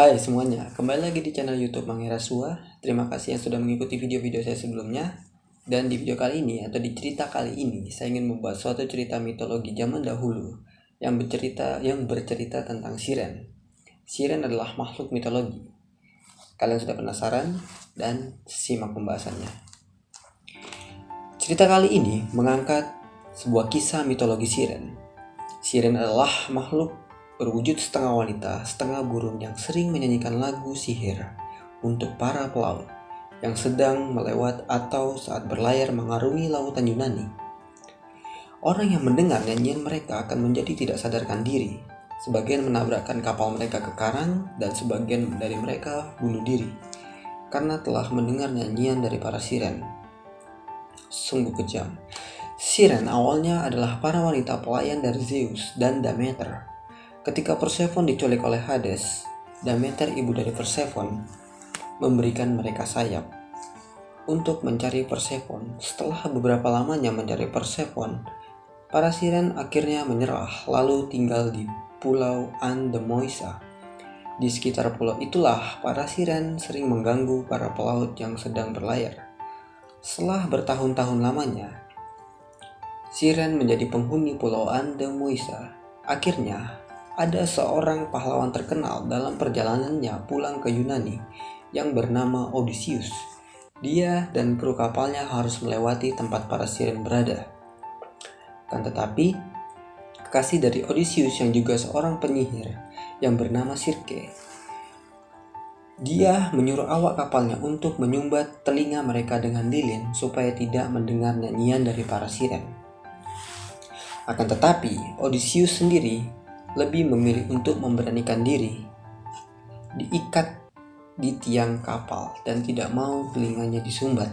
Hai semuanya, kembali lagi di channel YouTube Mangira Sua. Terima kasih yang sudah mengikuti video-video saya sebelumnya. Dan di video kali ini atau di cerita kali ini, saya ingin membahas suatu cerita mitologi zaman dahulu yang bercerita tentang siren. Siren adalah makhluk mitologi. Kalian sudah penasaran? Dan simak pembahasannya. Cerita kali ini mengangkat sebuah kisah mitologi siren. Siren adalah makhluk berwujud setengah wanita, setengah burung yang sering menyanyikan lagu sihir untuk para pelaut yang sedang melewat atau saat berlayar mengarungi lautan Yunani. Orang yang mendengar nyanyian mereka akan menjadi tidak sadarkan diri. Sebagian menabrakkan kapal mereka ke karang dan sebagian dari mereka bunuh diri karena telah mendengar nyanyian dari para siren. Sungguh kejam. Siren awalnya adalah para wanita pelayan dari Zeus dan Demeter. Ketika Persephone diculik oleh Hades, Demeter, ibu dari Persephone, memberikan mereka sayap untuk mencari Persephone. Setelah beberapa lamanya mencari Persephone, para siren akhirnya menyerah lalu tinggal di pulau Andemoisa. Di sekitar pulau itulah para siren sering mengganggu para pelaut yang sedang berlayar. Setelah bertahun-tahun lamanya, siren menjadi penghuni pulau Andemoisa. Akhirnya, ada seorang pahlawan terkenal dalam perjalanannya pulang ke Yunani yang bernama Odysseus. Dia dan kru kapalnya harus melewati tempat para siren berada. Kan tetapi, kekasih dari Odysseus yang juga seorang penyihir yang bernama Circe, dia menyuruh awak kapalnya untuk menyumbat telinga mereka dengan lilin supaya tidak mendengar nyanyian dari para siren. Akan tetapi, Odysseus sendiri lebih memilih untuk memberanikan diri, diikat di tiang kapal dan tidak mau telinganya disumbat.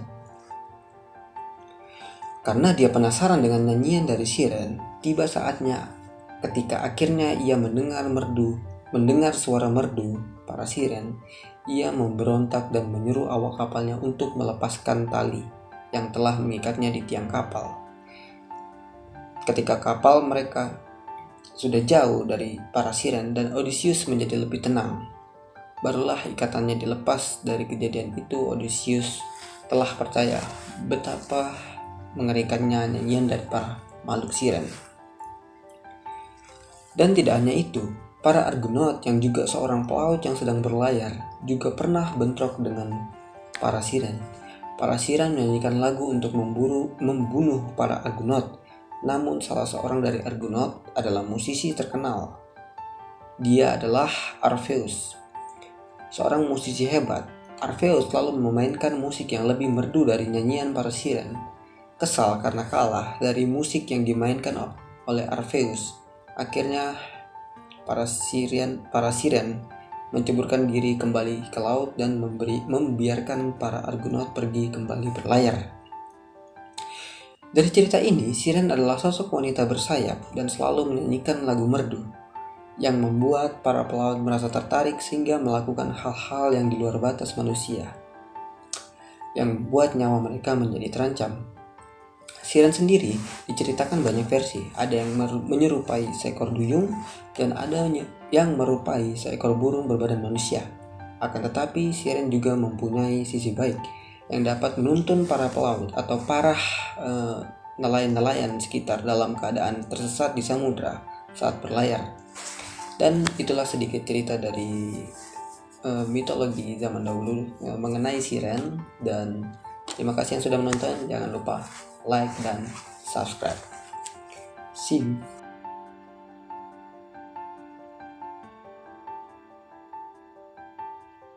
Karena dia penasaran dengan nyanyian dari siren, tiba saatnya ketika akhirnya ia mendengar suara merdu para siren, ia memberontak dan menyuruh awak kapalnya untuk melepaskan tali yang telah mengikatnya di tiang kapal. Ketika kapal mereka sudah jauh dari para siren dan Odysseus menjadi lebih tenang, barulah ikatannya dilepas. Dari kejadian itu, Odysseus telah percaya betapa mengerikannya nyanyian dari para makhluk siren. Dan tidak hanya itu, para Argonaut yang juga seorang pelaut yang sedang berlayar juga pernah bentrok dengan para siren. Para siren menyanyikan lagu untuk membunuh para Argonaut. Namun salah seorang dari Argonaut adalah musisi terkenal. Dia adalah Orpheus, seorang musisi hebat. Orpheus selalu memainkan musik yang lebih merdu dari nyanyian para siren. Kesal karena kalah dari musik yang dimainkan oleh Orpheus, akhirnya para siren menceburkan diri kembali ke laut dan membiarkan para Argonaut pergi kembali berlayar. Dari cerita ini, siren adalah sosok wanita bersayap dan selalu menyanyikan lagu merdu yang membuat para pelaut merasa tertarik sehingga melakukan hal-hal yang di luar batas manusia, yang membuat nyawa mereka menjadi terancam. Siren sendiri diceritakan banyak versi, ada yang menyerupai seekor duyung dan ada yang merupai seekor burung berbadan manusia. Akan tetapi, siren juga mempunyai sisi baik yang dapat menuntun para pelaut atau para nelayan-nelayan sekitar dalam keadaan tersesat di samudra saat berlayar. Dan itulah sedikit cerita dari mitologi zaman dahulu mengenai siren. Dan terima kasih yang sudah menonton. Jangan lupa like dan subscribe. See you.